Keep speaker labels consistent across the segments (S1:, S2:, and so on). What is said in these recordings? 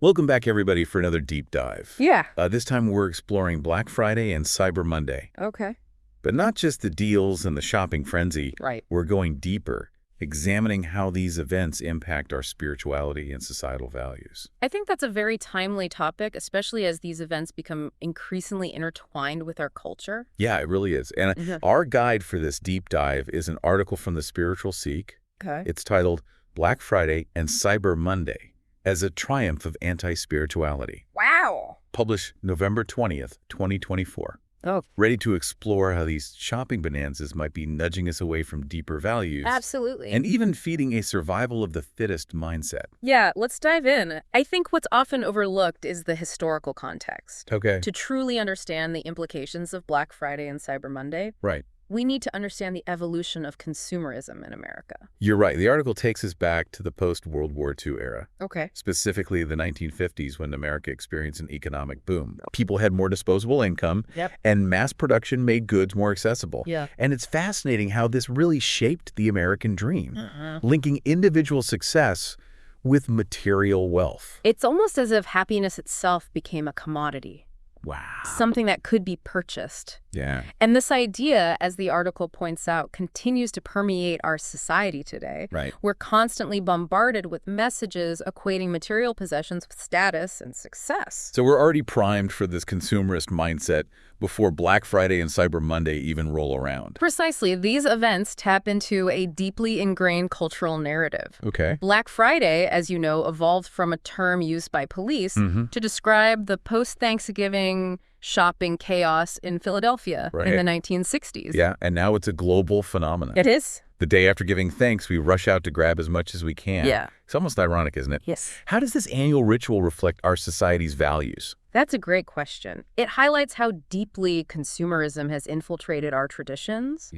S1: Welcome back, everybody, for another deep dive.
S2: Yeah.
S1: This time we're exploring Black Friday and Cyber Monday.
S2: Okay.
S1: But not just the deals and the shopping frenzy.
S2: Right.
S1: We're going deeper, examining how these events impact our spirituality and societal values.
S2: I think that's a very timely topic, especially as these events become increasingly intertwined with our culture.
S1: Yeah, it really is. And our guide for this deep dive is an article from the Spiritual Seek.
S2: Okay.
S1: It's titled Black Friday and Cyber Monday as a Triumph of Anti-Spirituality.
S2: Wow.
S1: Published November 20th, 2024.
S2: Oh.
S1: Ready to explore how these shopping bonanzas might be nudging us away from deeper values.
S2: Absolutely.
S1: And even feeding a survival of the fittest mindset.
S2: Yeah, let's dive in. I think what's often overlooked is the historical context.
S1: Okay.
S2: To truly understand the implications of Black Friday and Cyber Monday,
S1: Right.
S2: we need to understand the evolution of consumerism in America.
S1: You're right. The article takes us back to the post-World War II era.
S2: Okay.
S1: Specifically the 1950s, when America experienced an economic boom. People had more disposable income, and mass production made goods more accessible.
S2: Yeah.
S1: And it's fascinating how this really shaped the American dream, linking individual success with material wealth.
S2: It's almost as if happiness itself became a commodity.
S1: Wow.
S2: Something that could be purchased.
S1: Yeah.
S2: And this idea, as the article points out, continues to permeate our society today.
S1: Right.
S2: We're constantly bombarded with messages equating material possessions with status and success.
S1: So we're already primed for this consumerist mindset before Black Friday and Cyber Monday even roll around.
S2: Precisely. These events tap into a deeply ingrained cultural narrative.
S1: Okay.
S2: Black Friday, as you know, evolved from a term used by police to describe the post-Thanksgiving shopping chaos in Philadelphia in the 1960s.
S1: Yeah, and now it's a global phenomenon.
S2: It is.
S1: The day after giving thanks, we rush out to grab as much as we can.
S2: Yeah.
S1: It's almost ironic, isn't it?
S2: Yes.
S1: How does this annual ritual reflect our society's values?
S2: That's a great question. It highlights how deeply consumerism has infiltrated our traditions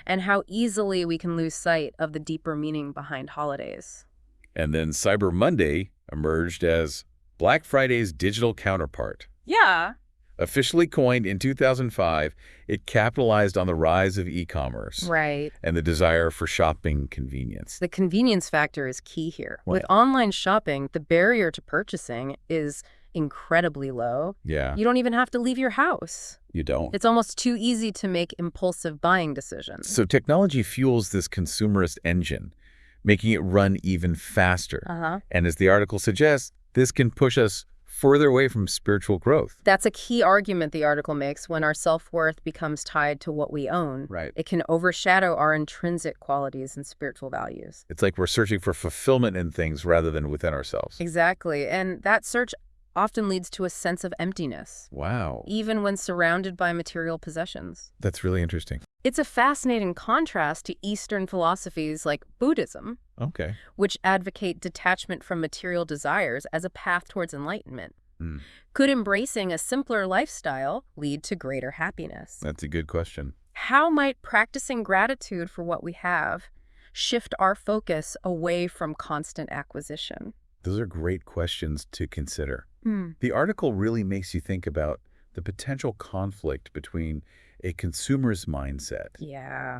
S2: and how easily we can lose sight of the deeper meaning behind holidays.
S1: And then Cyber Monday emerged as Black Friday's digital counterpart.
S2: Yeah.
S1: Officially coined in 2005, it capitalized on the rise of e-commerce.
S2: Right.
S1: And the desire for shopping convenience.
S2: The convenience factor is key here.
S1: Right.
S2: With online shopping, the barrier to purchasing is incredibly low.
S1: Yeah.
S2: You don't even have to leave your house.
S1: You don't.
S2: It's almost too easy to make impulsive buying decisions.
S1: So technology fuels this consumerist engine, making it run even faster. And as the article suggests, this can push us further away from spiritual growth.
S2: That's a key argument the article makes. When our self-worth becomes tied to what we own,
S1: Right.
S2: it can overshadow our intrinsic qualities and spiritual values.
S1: It's like we're searching for fulfillment in things rather than within ourselves.
S2: Exactly. And that search often leads to a sense of emptiness,
S1: Wow.
S2: even when surrounded by material possessions.
S1: That's really interesting.
S2: It's a fascinating contrast to Eastern philosophies like Buddhism,
S1: Okay.
S2: which advocate detachment from material desires as a path towards enlightenment. Could embracing a simpler lifestyle lead to greater happiness?
S1: That's a good question.
S2: How might practicing gratitude for what we have shift our focus away from constant acquisition?
S1: Those are great questions to consider. The article really makes you think about the potential conflict between a consumer's mindset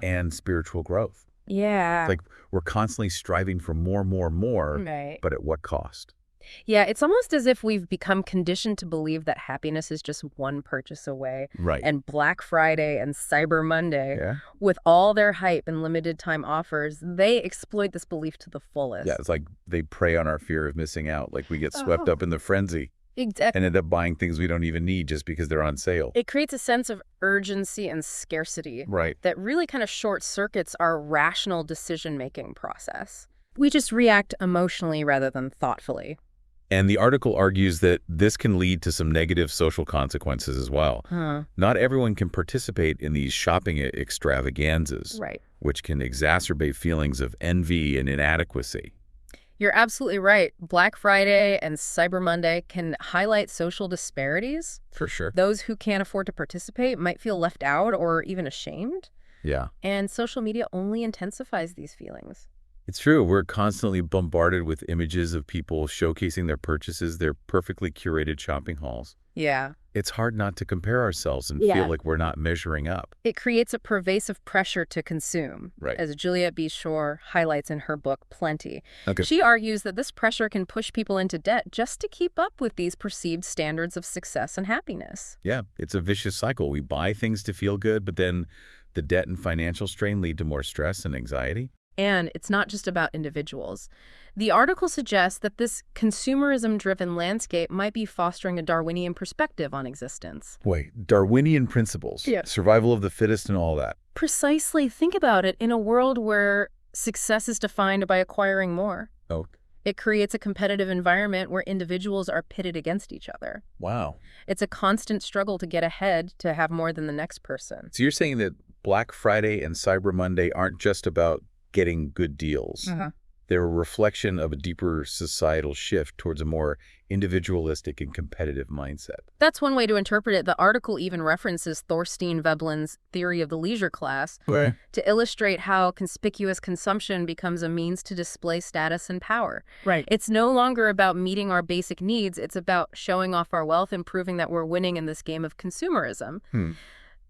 S1: and spiritual growth.
S2: Yeah.
S1: It's like we're constantly striving for more,
S2: Right.
S1: but at what cost?
S2: Yeah, it's almost as if we've become conditioned to believe that happiness is just one purchase away.
S1: Right.
S2: And Black Friday and Cyber Monday, with all their hype and limited time offers, they exploit this belief to the fullest.
S1: Yeah, it's like they prey on our fear of missing out. Like we get swept up in the frenzy
S2: Exactly.
S1: and end up buying things we don't even need just because they're on sale.
S2: It creates a sense of urgency and scarcity
S1: Right.
S2: that really kind of short-circuits our rational decision-making process. We just react emotionally rather than thoughtfully.
S1: And the article argues that this can lead to some negative social consequences as well. Not everyone can participate in these shopping extravaganzas,
S2: Right.
S1: which can exacerbate feelings of envy and inadequacy.
S2: You're absolutely right. Black Friday and Cyber Monday can highlight social disparities.
S1: For sure.
S2: Those who can't afford to participate might feel left out or even ashamed.
S1: Yeah.
S2: And social media only intensifies these feelings.
S1: It's true. We're constantly bombarded with images of people showcasing their purchases, their perfectly curated shopping hauls.
S2: Yeah.
S1: It's hard not to compare ourselves and feel like we're not measuring up.
S2: It creates a pervasive pressure to consume, as Juliet B. Shore highlights in her book, Plenty. She argues that this pressure can push people into debt just to keep up with these perceived standards of success and happiness.
S1: Yeah, it's a vicious cycle. We buy things to feel good, but then the debt and financial strain lead to more stress and anxiety.
S2: And it's not just about individuals. The article suggests that this consumerism-driven landscape might be fostering a Darwinian perspective on existence.
S1: Wait, Darwinian principles, survival of the fittest and all that.
S2: Precisely. Think about it. In a world where success is defined by acquiring more, it creates a competitive environment where individuals are pitted against each other.
S1: Wow.
S2: It's a constant struggle to get ahead, to have more than the next person.
S1: So you're saying that Black Friday and Cyber Monday aren't just about getting good deals. They're a reflection of a deeper societal shift towards a more individualistic and competitive mindset.
S2: That's one way to interpret it. The article even references Thorstein Veblen's theory of the leisure class to illustrate how conspicuous consumption becomes a means to display status and power. It's no longer about meeting our basic needs. It's about showing off our wealth and proving that we're winning in this game of consumerism.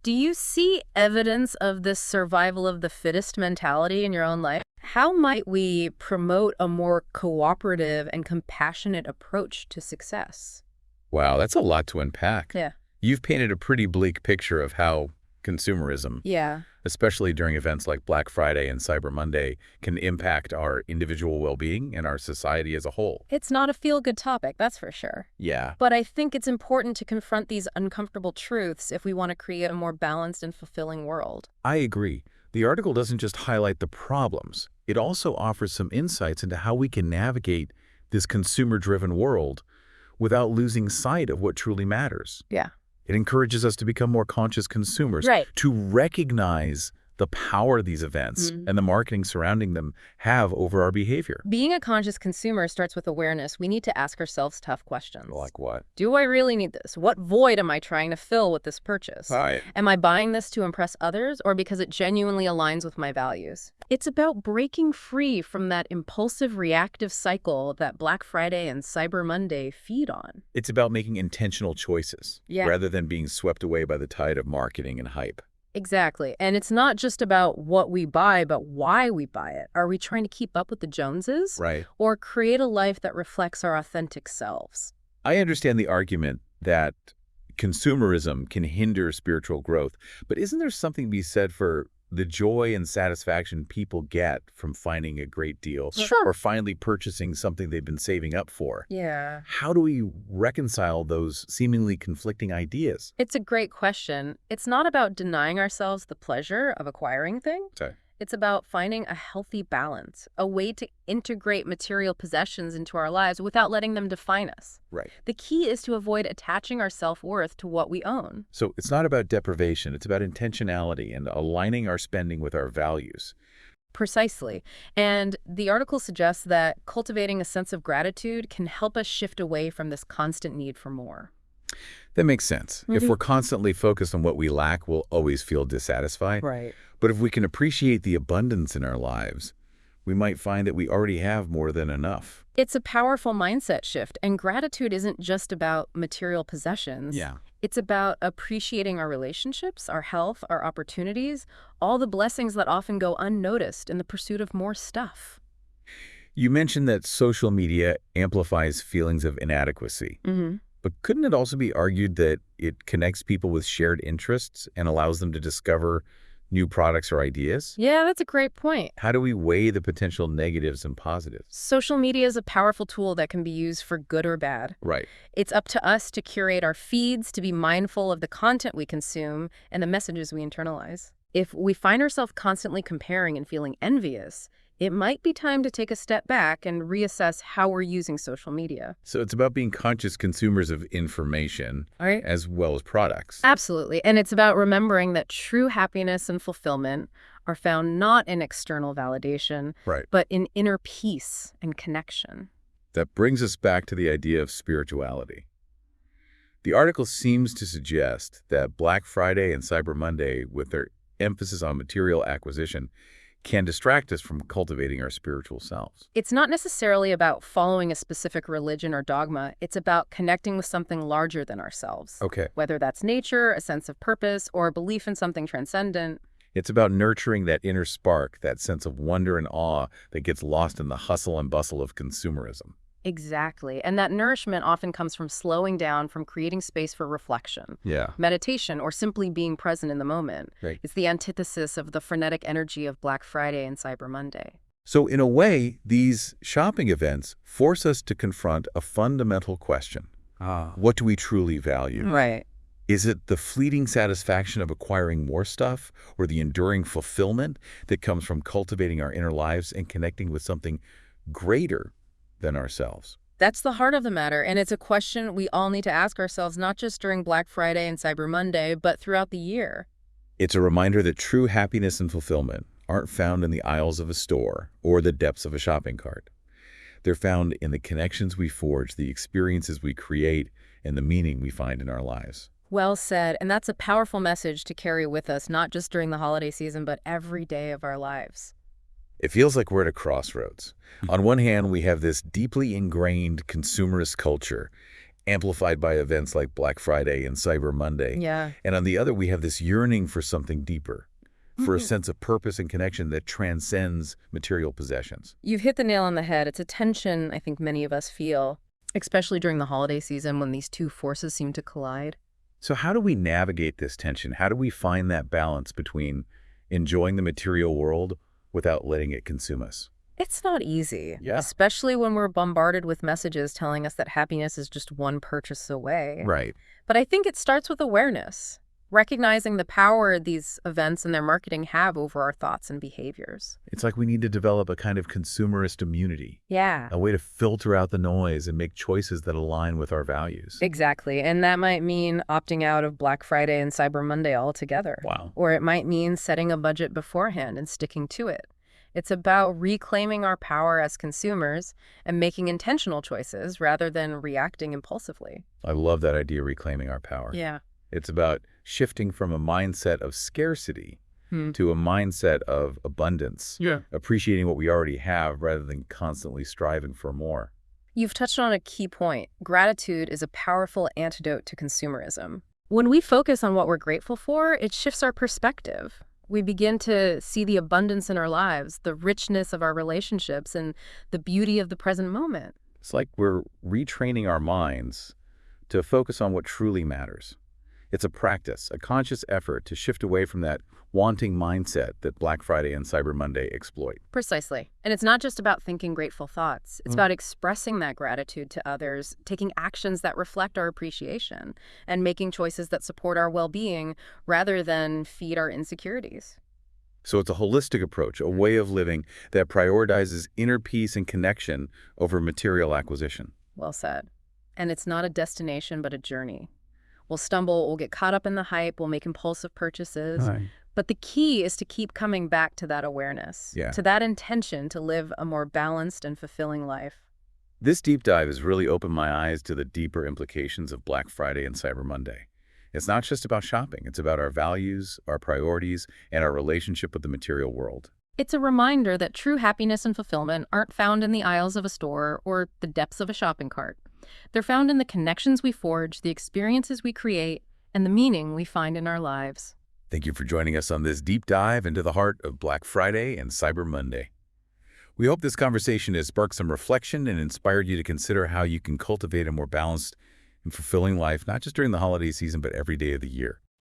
S2: Do you see evidence of this survival of the fittest mentality in your own life? How might we promote a more cooperative and compassionate approach to success?
S1: Wow, that's a lot to unpack. You've painted a pretty bleak picture of how consumerism, especially during events like Black Friday and Cyber Monday, can impact our individual well-being and our society as a whole.
S2: It's not a feel-good topic, that's for sure. But I think it's important to confront these uncomfortable truths if we want to create a more balanced and fulfilling world.
S1: I agree. The article doesn't just highlight the problems. It also offers some insights into how we can navigate this consumer-driven world without losing sight of what truly matters. It encourages us to become more conscious consumers, to recognize the power these events and the marketing surrounding them have over our behavior.
S2: Being a conscious consumer starts with awareness. We need to ask ourselves tough questions.
S1: Like what?
S2: Do I really need this? What void am I trying to fill with this purchase? Am I buying this to impress others or because it genuinely aligns with my values? It's about breaking free from that impulsive reactive cycle that Black Friday and Cyber Monday feed on.
S1: It's about making intentional choices rather than being swept away by the tide of marketing and hype.
S2: Exactly. And it's not just about what we buy, but why we buy it. Are we trying to keep up with the Joneses? Or create a life that reflects our authentic selves?
S1: I understand the argument that consumerism can hinder spiritual growth, but isn't there something to be said for the joy and satisfaction people get from finding a great deal or finally purchasing something they've been saving up for? How do we reconcile those seemingly conflicting ideas?
S2: It's a great question. It's not about denying ourselves the pleasure of acquiring things. It's about finding a healthy balance, a way to integrate material possessions into our lives without letting them define us. The key is to avoid attaching our self-worth to what we own.
S1: So it's not about deprivation, it's about intentionality and aligning our spending with our values.
S2: Precisely. And the article suggests that cultivating a sense of gratitude can help us shift away from this constant need for more.
S1: That makes sense. If we're constantly focused on what we lack, we'll always feel dissatisfied. But if we can appreciate the abundance in our lives, we might find that we already have more than enough.
S2: It's a powerful mindset shift, and gratitude isn't just about material possessions. It's about appreciating our relationships, our health, our opportunities, all the blessings that often go unnoticed in the pursuit of more stuff.
S1: You mentioned that social media amplifies feelings of inadequacy. But couldn't it also be argued that it connects people with shared interests and allows them to discover new products or ideas?
S2: Yeah, that's a great point.
S1: How do we weigh the potential negatives and positives?
S2: Social media is a powerful tool that can be used for good or bad. It's up to us to curate our feeds, to be mindful of the content we consume and the messages we internalize. If we find ourselves constantly comparing and feeling envious, it might be time to take a step back and reassess how we're using social media.
S1: So it's about being conscious consumers of information as well as products.
S2: Absolutely. And it's about remembering that true happiness and fulfillment are found not in external validation, but in inner peace and connection.
S1: That brings us back to the idea of spirituality. The article seems to suggest that Black Friday and Cyber Monday, with their emphasis on material acquisition, can distract us from cultivating our spiritual selves.
S2: It's not necessarily about following a specific religion or dogma. It's about connecting with something larger than ourselves.
S1: Okay.
S2: Whether that's nature, a sense of purpose, or a belief in something transcendent.
S1: It's about nurturing that inner spark, that sense of wonder and awe that gets lost in the hustle and bustle of consumerism.
S2: Exactly. And that nourishment often comes from slowing down, from creating space for reflection,
S1: Yeah.
S2: meditation, or simply being present in the moment.
S1: Right.
S2: It's the antithesis of the frenetic energy of Black Friday and Cyber Monday.
S1: So in a way, these shopping events force us to confront a fundamental question. What do we truly value?
S2: Right.
S1: Is it the fleeting satisfaction of acquiring more stuff, or the enduring fulfillment that comes from cultivating our inner lives and connecting with something greater than ourselves?
S2: That's the heart of the matter, and it's a question we all need to ask ourselves, not just during Black Friday and Cyber Monday, but throughout the year.
S1: It's a reminder that true happiness and fulfillment aren't found in the aisles of a store or the depths of a shopping cart. They're found in the connections we forge, the experiences we create, and the meaning we find in our lives.
S2: Well said, and that's a powerful message to carry with us, not just during the holiday season, but every day of our lives.
S1: It feels like we're at a crossroads. On one hand, we have this deeply ingrained consumerist culture, amplified by events like Black Friday and Cyber Monday.
S2: Yeah.
S1: And on the other, we have this yearning for something deeper, for a sense of purpose and connection that transcends material possessions.
S2: You've hit the nail on the head. It's a tension I think many of us feel, especially during the holiday season when these two forces seem to collide.
S1: So how do we navigate this tension? How do we find that balance between enjoying the material world without letting it consume us?
S2: It's not easy,
S1: Yeah.
S2: especially when we're bombarded with messages telling us that happiness is just one purchase away.
S1: Right.
S2: But I think it starts with awareness, recognizing the power these events and their marketing have over our thoughts and behaviors.
S1: It's like we need to develop a kind of consumerist immunity,
S2: Yeah.
S1: a way to filter out the noise and make choices that align with our values.
S2: Exactly. And that might mean opting out of Black Friday and Cyber Monday altogether.
S1: Wow.
S2: Or it might mean setting a budget beforehand and sticking to it. It's about reclaiming our power as consumers and making intentional choices rather than reacting impulsively.
S1: I love that idea, reclaiming our power.
S2: Yeah.
S1: It's about shifting from a mindset of scarcity to a mindset of abundance, appreciating what we already have rather than constantly striving for more.
S2: You've touched on a key point. Gratitude is a powerful antidote to consumerism. When we focus on what we're grateful for, it shifts our perspective. We begin to see the abundance in our lives, the richness of our relationships, and the beauty of the present moment.
S1: It's like we're retraining our minds to focus on what truly matters. It's a practice, a conscious effort to shift away from that wanting mindset that Black Friday and Cyber Monday exploit.
S2: Precisely. And it's not just about thinking grateful thoughts. It's about expressing that gratitude to others, taking actions that reflect our appreciation, and making choices that support our well-being rather than feed our insecurities.
S1: So it's a holistic approach, a way of living that prioritizes inner peace and connection over material acquisition.
S2: Well said. And it's not a destination, but a journey. We'll stumble, we'll get caught up in the hype, we'll make impulsive purchases.
S1: Right.
S2: But the key is to keep coming back to that awareness, to that intention to live a more balanced and fulfilling life.
S1: This deep dive has really opened my eyes to the deeper implications of Black Friday and Cyber Monday. It's not just about shopping, it's about our values, our priorities, and our relationship with the material world.
S2: It's a reminder that true happiness and fulfillment aren't found in the aisles of a store or the depths of a shopping cart. They're found in the connections we forge, the experiences we create, and the meaning we find in our lives.
S1: Thank you for joining us on this deep dive into the heart of Black Friday and Cyber Monday. We hope this conversation has sparked some reflection and inspired you to consider how you can cultivate a more balanced and fulfilling life, not just during the holiday season, but every day of the year.